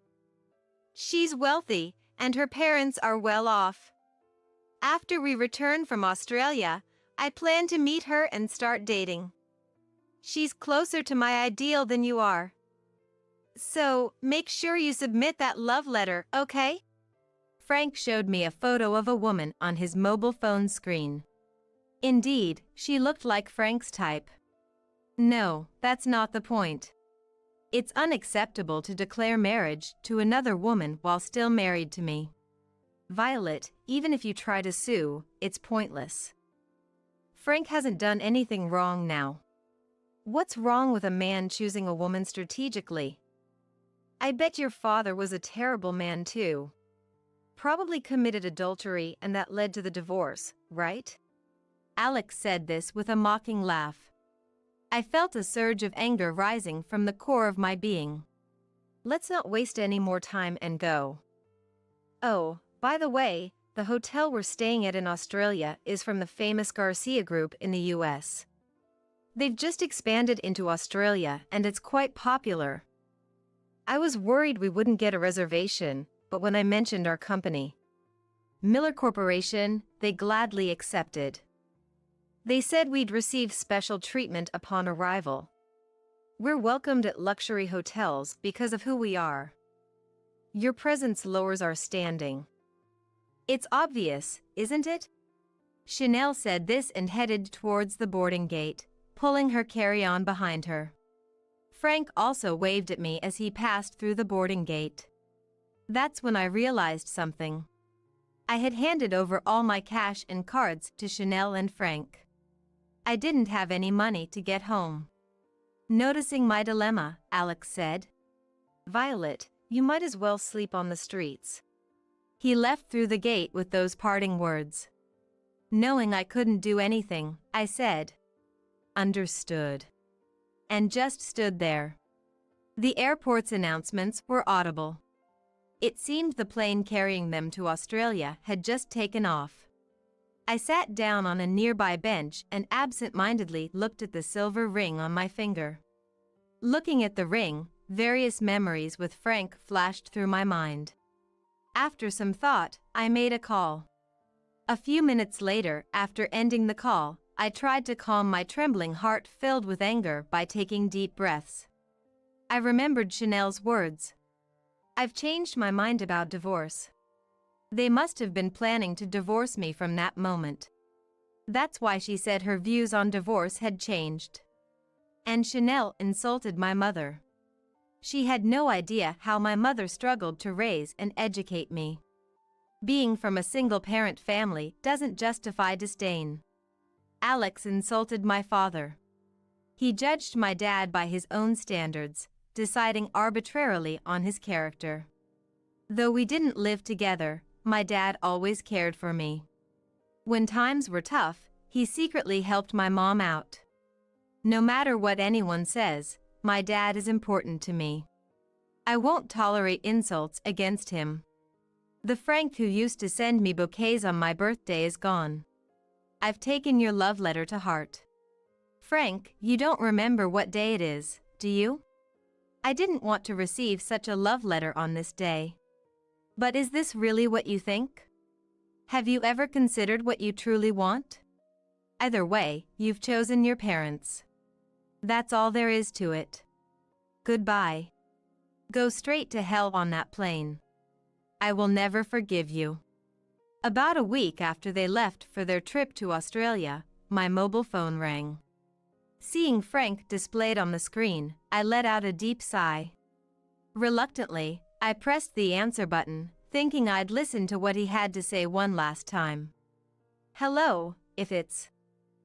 She's wealthy, and her parents are well off. After we return from Australia, I plan to meet her and start dating. She's closer to my ideal than you are. So, make sure you submit that love letter, okay? Frank showed me a photo of a woman on his mobile phone screen. Indeed, she looked like Frank's type. No, that's not the point. It's unacceptable to declare marriage to another woman while still married to me. Violet, even if you try to sue, it's pointless. Frank hasn't done anything wrong now. What's wrong with a man choosing a woman strategically? I bet your father was a terrible man too. Probably committed adultery and that led to the divorce, right? Alex said this with a mocking laugh. I felt a surge of anger rising from the core of my being. Let's not waste any more time and go. Oh, by the way, the hotel we're staying at in Australia is from the famous Garcia Group in the US. They've just expanded into Australia and it's quite popular. I was worried we wouldn't get a reservation, but when I mentioned our company, Miller Corporation, they gladly accepted. They said we'd receive special treatment upon arrival. We're welcomed at luxury hotels because of who we are. Your presence lowers our standing. It's obvious, isn't it? Chanel said this and headed towards the boarding gate, pulling her carry-on behind her. Frank also waved at me as he passed through the boarding gate. That's when I realized something. I had handed over all my cash and cards to Chanel and Frank. I didn't have any money to get home. Noticing my dilemma, Alex said, "Violet, you might as well sleep on the streets." He left through the gate with those parting words. Knowing I couldn't do anything, I said, "Understood," and just stood there. The airport's announcements were audible. It seemed the plane carrying them to Australia had just taken off. I sat down on a nearby bench and absent-mindedly looked at the silver ring on my finger. Looking at the ring, various memories with Frank flashed through my mind. After some thought, I made a call. A few minutes later, after ending the call, I tried to calm my trembling heart filled with anger by taking deep breaths. I remembered Chanel's words. I've changed my mind about divorce. They must have been planning to divorce me from that moment. That's why she said her views on divorce had changed. And Chanel insulted my mother. She had no idea how my mother struggled to raise and educate me. Being from a single-parent family doesn't justify disdain. Alex insulted my father. He judged my dad by his own standards, deciding arbitrarily on his character. Though we didn't live together, my dad always cared for me. When times were tough, he secretly helped my mom out. No matter what anyone says, my dad is important to me. I won't tolerate insults against him. The Frank who used to send me bouquets on my birthday is gone. I've taken your love letter to heart. Frank, you don't remember what day it is, do you? I didn't want to receive such a love letter on this day. But is this really what you think? Have you ever considered what you truly want? Either way, you've chosen your parents. That's all there is to it. Goodbye. Go straight to hell on that plane. I will never forgive you. About a week after they left for their trip to Australia, my mobile phone rang. Seeing Frank displayed on the screen, I let out a deep sigh. Reluctantly, I pressed the answer button, thinking I'd listen to what he had to say one last time. Hello, if it's...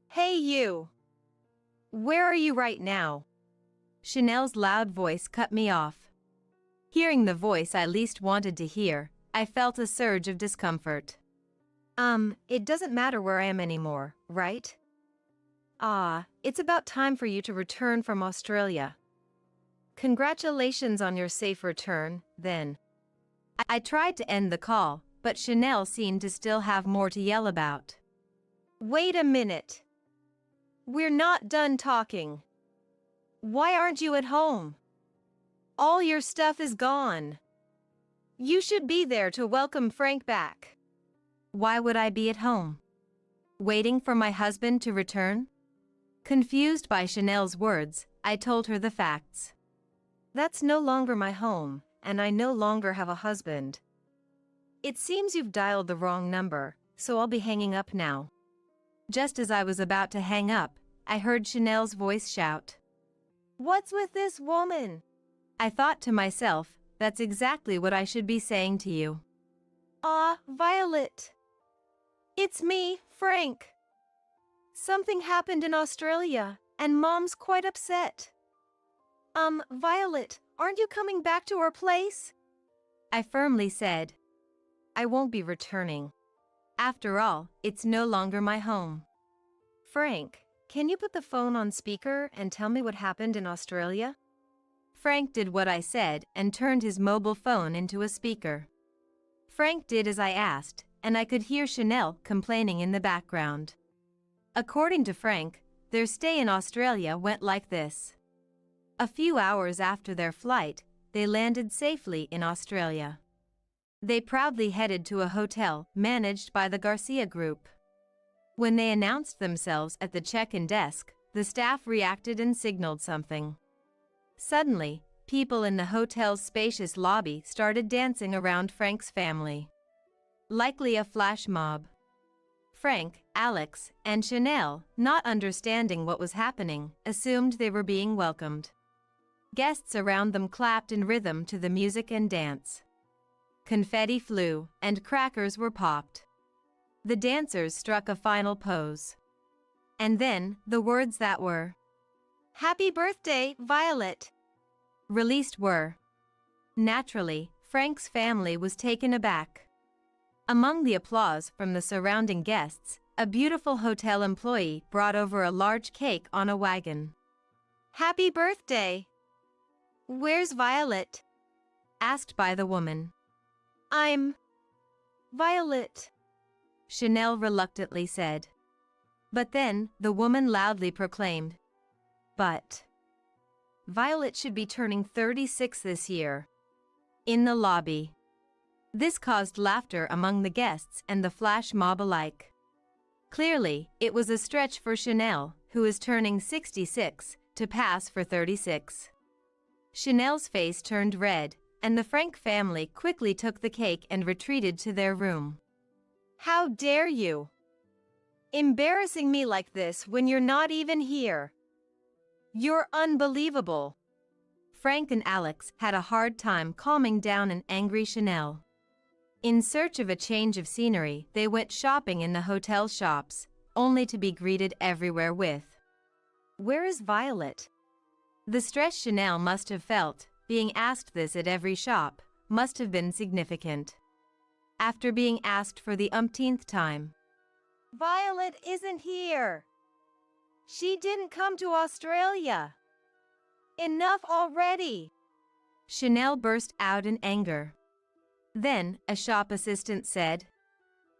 Hey you! Where are you right now? Chanel's loud voice cut me off. Hearing the voice I least wanted to hear, I felt a surge of discomfort. It doesn't matter where I am anymore, right? It's about time for you to return from Australia. Congratulations on your safe return, then. I tried to end the call, but Chanel seemed to still have more to yell about. Wait a minute. We're not done talking. Why aren't you at home? All your stuff is gone. You should be there to welcome Frank back. Why would I be at home? Waiting for my husband to return? Confused by Chanel's words, I told her the facts. That's no longer my home, and I no longer have a husband. It seems you've dialed the wrong number, so I'll be hanging up now. Just as I was about to hang up, I heard Chanel's voice shout, "What's with this woman?" I thought to myself, that's exactly what I should be saying to you. "Ah, Violet. It's me, Frank. Something happened in Australia, and Mom's quite upset." Violet, aren't you coming back to our place?" I firmly said. "I won't be returning. After all, it's no longer my home." "Frank, can you put the phone on speaker and tell me what happened in Australia?" Frank did what I said and turned his mobile phone into a speaker. Frank did as I asked, and I could hear Chanel complaining in the background. According to Frank, their stay in Australia went like this. A few hours after their flight, they landed safely in Australia. They proudly headed to a hotel managed by the Garcia Group. When they announced themselves at the check-in desk, the staff reacted and signaled something. Suddenly, people in the hotel's spacious lobby started dancing around Frank's family. Likely a flash mob. Frank, Alex, and Chanel, not understanding what was happening, assumed they were being welcomed. Guests around them clapped in rhythm to the music and dance. Confetti flew, and crackers were popped. The dancers struck a final pose. And then, the words that were, "Happy birthday, Violet," released were. Naturally, Frank's family was taken aback. Among the applause from the surrounding guests, a beautiful hotel employee brought over a large cake on a wagon. "Happy birthday! Where's Violet?" asked by the woman. "I'm Violet," Chanel reluctantly said. But then, the woman loudly proclaimed, "But Violet should be turning 36 this year." In the lobby. This caused laughter among the guests and the flash mob alike. Clearly, it was a stretch for Chanel, who is turning 66, to pass for 36. Chanel's face turned red, and the Frank family quickly took the cake and retreated to their room. "How dare you? Embarrassing me like this when you're not even here. You're unbelievable." Frank and Alex had a hard time calming down an angry Chanel. In search of a change of scenery, they went shopping in the hotel shops, only to be greeted everywhere with, "Where is Violet?" The stress Chanel must have felt, being asked this at every shop, must have been significant. After being asked for the umpteenth time, "Violet isn't here. She didn't come to Australia. Enough already!" Chanel burst out in anger. Then, a shop assistant said,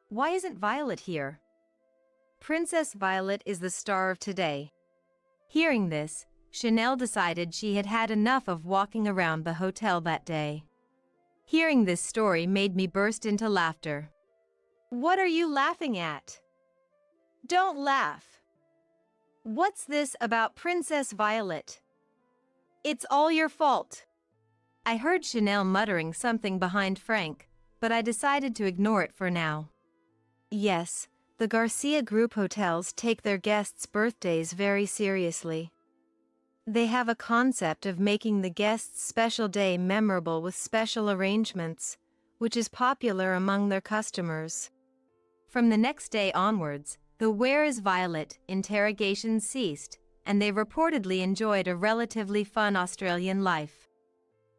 "Why isn't Violet here? Princess Violet is the star of today." Hearing this, Chanel decided she had had enough of walking around the hotel that day. Hearing this story made me burst into laughter. "What are you laughing at? Don't laugh. What's this about Princess Violet? It's all your fault." I heard Chanel muttering something behind Frank, but I decided to ignore it for now. Yes, the Garcia Group hotels take their guests' birthdays very seriously. They have a concept of making the guest's special day memorable with special arrangements, which is popular among their customers. From the next day onwards, the "Where is Violet?" interrogations ceased, and they reportedly enjoyed a relatively fun Australian life.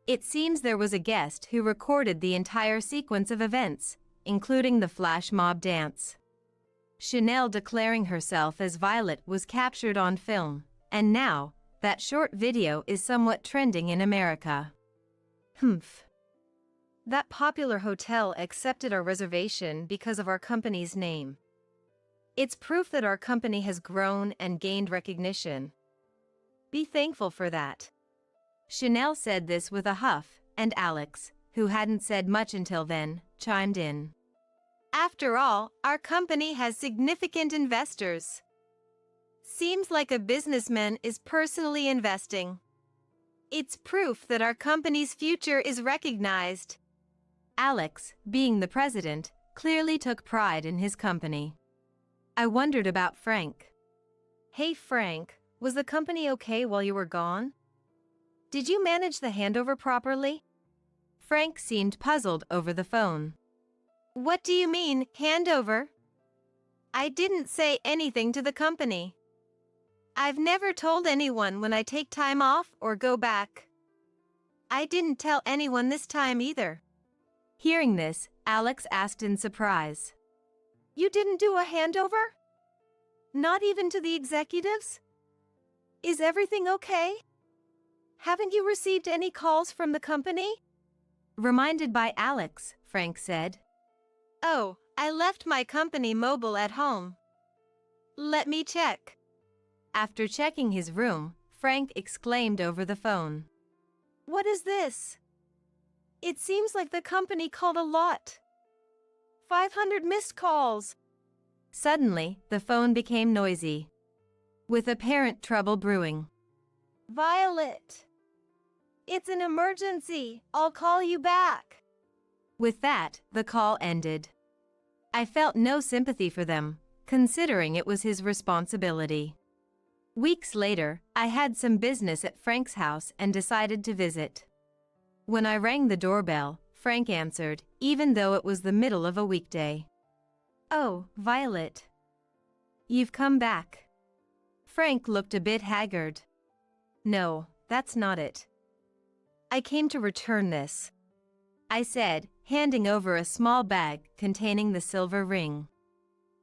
It seems there was a guest who recorded the entire sequence of events, including the flash mob dance. Chanel declaring herself as Violet was captured on film, and now, that short video is somewhat trending in America. That popular hotel accepted our reservation because of our company's name. It's proof that our company has grown and gained recognition. Be thankful for that." Chanel said this with a huff, and Alex, who hadn't said much until then, chimed in. After all, our company has significant investors. Seems like a businessman is personally investing. It's proof that our company's future is recognized. Alex, being the president, clearly took pride in his company. I wondered about Frank. Hey Frank, was the company okay while you were gone? Did you manage the handover properly? Frank seemed puzzled over the phone. What do you mean, handover? I didn't say anything to the company. I've never told anyone when I take time off or go back. I didn't tell anyone this time either. Hearing this, Alex asked in surprise. You didn't do a handover? Not even to the executives? Is everything okay? Haven't you received any calls from the company? Reminded by Alex, Frank said. Oh, I left my company mobile at home. Let me check. After checking his room, Frank exclaimed over the phone. What is this? It seems like the company called a lot. 500 missed calls. Suddenly, the phone became noisy, with apparent trouble brewing. Violet. It's an emergency. I'll call you back. With that, the call ended. I felt no sympathy for them, considering it was his responsibility. Weeks later, I had some business at Frank's house and decided to visit. When I rang the doorbell, Frank answered, even though it was the middle of a weekday. Oh, Violet. You've come back. Frank looked a bit haggard. No, that's not it. I came to return this, I said, handing over a small bag containing the silver ring.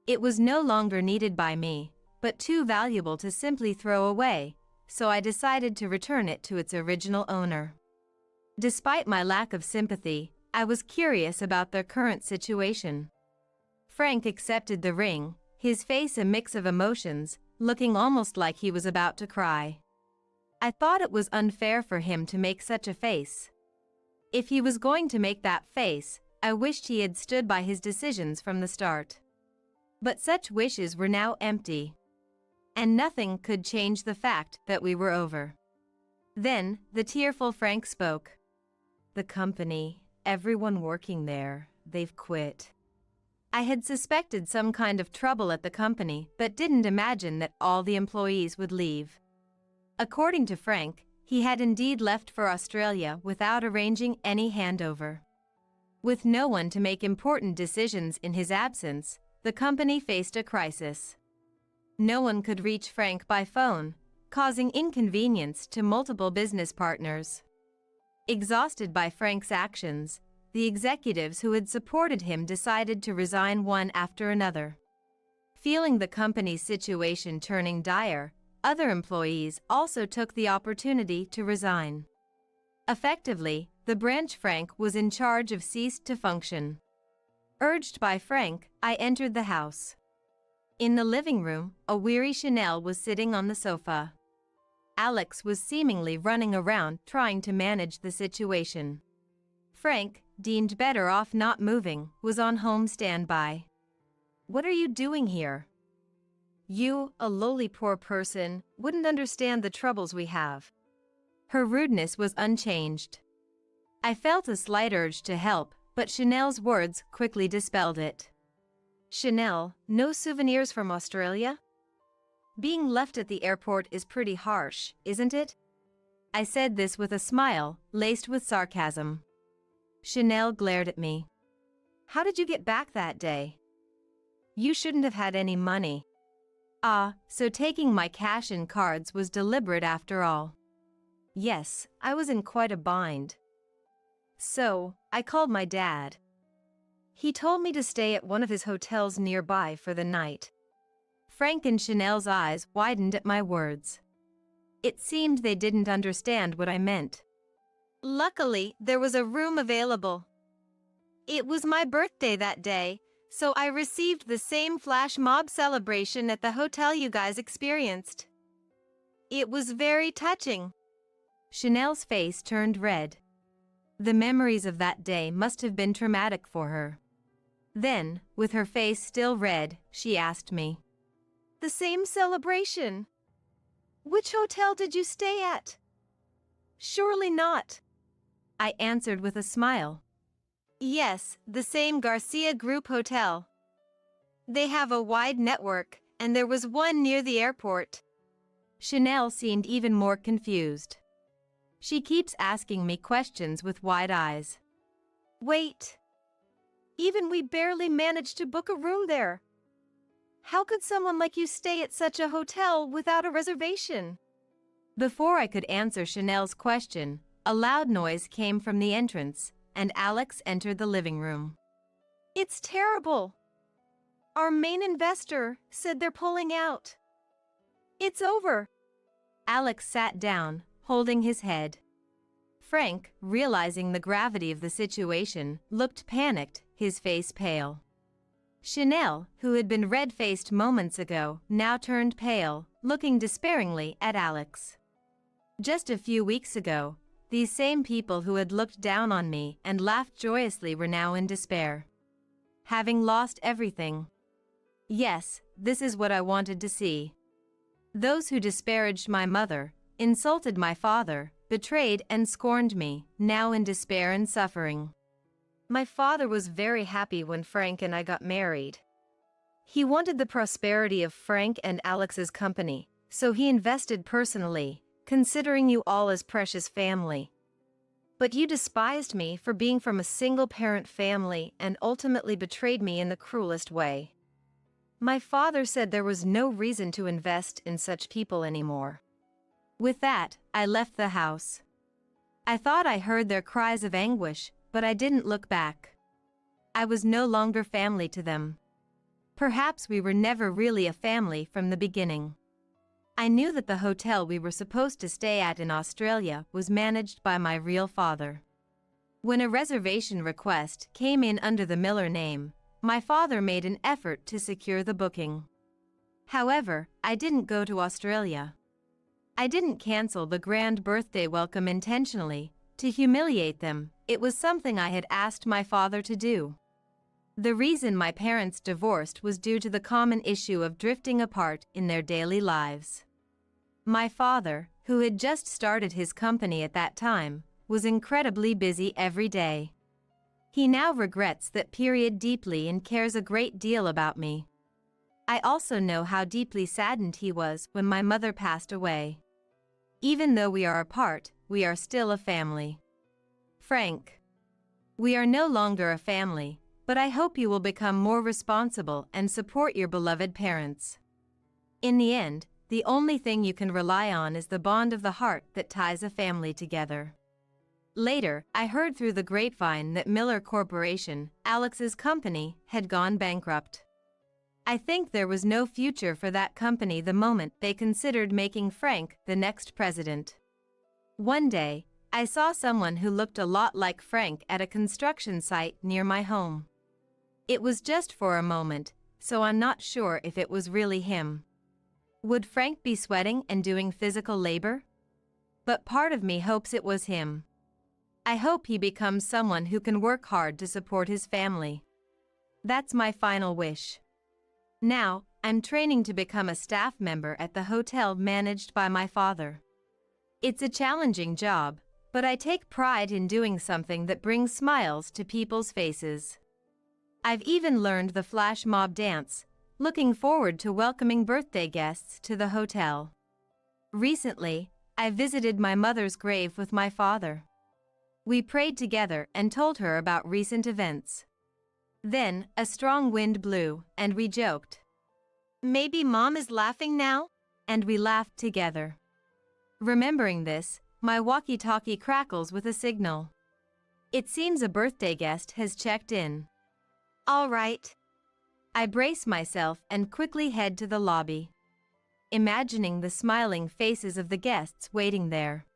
It was no longer needed by me, but too valuable to simply throw away, so I decided to return it to its original owner. Despite my lack of sympathy, I was curious about their current situation. Frank accepted the ring, his face a mix of emotions, looking almost like he was about to cry. I thought it was unfair for him to make such a face. If he was going to make that face, I wished he had stood by his decisions from the start. But such wishes were now empty. And nothing could change the fact that we were over. Then, the tearful Frank spoke. The company, everyone working there, they've quit. I had suspected some kind of trouble at the company, but didn't imagine that all the employees would leave. According to Frank, he had indeed left for Australia without arranging any handover. With no one to make important decisions in his absence, the company faced a crisis. No one could reach Frank by phone, causing inconvenience to multiple business partners. Exhausted by Frank's actions, the executives who had supported him decided to resign one after another. Feeling the company's situation turning dire, other employees also took the opportunity to resign. Effectively, the branch Frank was in charge of ceased to function. Urged by Frank, I entered the house. In the living room, a weary Chanel was sitting on the sofa. Alex was seemingly running around trying to manage the situation. Frank, deemed better off not moving, was on home standby. What are you doing here? You, a lowly poor person, wouldn't understand the troubles we have. Her rudeness was unchanged. I felt a slight urge to help, but Chanel's words quickly dispelled it. Chanel, no souvenirs from Australia? Being left at the airport is pretty harsh, isn't it? I said this with a smile, laced with sarcasm. Chanel glared at me. How did you get back that day? You shouldn't have had any money. Ah, so taking my cash and cards was deliberate after all. Yes, I was in quite a bind. So, I called my dad. He told me to stay at one of his hotels nearby for the night. Frank and Chanel's eyes widened at my words. It seemed they didn't understand what I meant. Luckily, there was a room available. It was my birthday that day, so I received the same flash mob celebration at the hotel you guys experienced. It was very touching. Chanel's face turned red. The memories of that day must have been traumatic for her. Then, with her face still red, she asked me, "The same celebration? Which hotel did you stay at?" "Surely not," I answered with a smile. "Yes, the same Garcia Group Hotel. They have a wide network, and there was one near the airport." Chanel seemed even more confused. She keeps asking me questions with wide eyes. "Wait. Even we barely managed to book a room there. How could someone like you stay at such a hotel without a reservation?" Before I could answer Chanel's question, a loud noise came from the entrance, and Alex entered the living room. "It's terrible. Our main investor said they're pulling out. It's over." Alex sat down, holding his head. Frank, realizing the gravity of the situation, looked panicked, his face pale. Chanel, who had been red-faced moments ago, now turned pale, looking despairingly at Alex. Just a few weeks ago, these same people who had looked down on me and laughed joyously were now in despair. Having lost everything. Yes, this is what I wanted to see. Those who disparaged my mother, insulted my father, betrayed and scorned me, now in despair and suffering. My father was very happy when Frank and I got married. He wanted the prosperity of Frank and Alex's company, so he invested personally, considering you all as precious family. But you despised me for being from a single-parent family and ultimately betrayed me in the cruelest way. My father said there was no reason to invest in such people anymore. With that, I left the house. I thought I heard their cries of anguish, but I didn't look back. I was no longer family to them. Perhaps we were never really a family from the beginning. I knew that the hotel we were supposed to stay at in Australia was managed by my real father. When a reservation request came in under the Miller name, my father made an effort to secure the booking. However, I didn't go to Australia. I didn't cancel the grand birthday welcome intentionally, to humiliate them. It was something I had asked my father to do. The reason my parents divorced was due to the common issue of drifting apart in their daily lives. My father, who had just started his company at that time, was incredibly busy every day. He now regrets that period deeply and cares a great deal about me. I also know how deeply saddened he was when my mother passed away. Even though we are apart, we are still a family. Frank. We are no longer a family, but I hope you will become more responsible and support your beloved parents. In the end, the only thing you can rely on is the bond of the heart that ties a family together. Later, I heard through the grapevine that Miller Corporation, Alex's company, had gone bankrupt. I think there was no future for that company the moment they considered making Frank the next president. One day, I saw someone who looked a lot like Frank at a construction site near my home. It was just for a moment, so I'm not sure if it was really him. Would Frank be sweating and doing physical labor? But part of me hopes it was him. I hope he becomes someone who can work hard to support his family. That's my final wish. Now, I'm training to become a staff member at the hotel managed by my father. It's a challenging job, but I take pride in doing something that brings smiles to people's faces. I've even learned the flash mob dance, looking forward to welcoming birthday guests to the hotel. Recently, I visited my mother's grave with my father. We prayed together and told her about recent events. Then, a strong wind blew, and we joked. "Maybe Mom is laughing now?" And we laughed together. Remembering this, my walkie-talkie crackles with a signal. It seems a birthday guest has checked in. All right. I brace myself and quickly head to the lobby, imagining the smiling faces of the guests waiting there.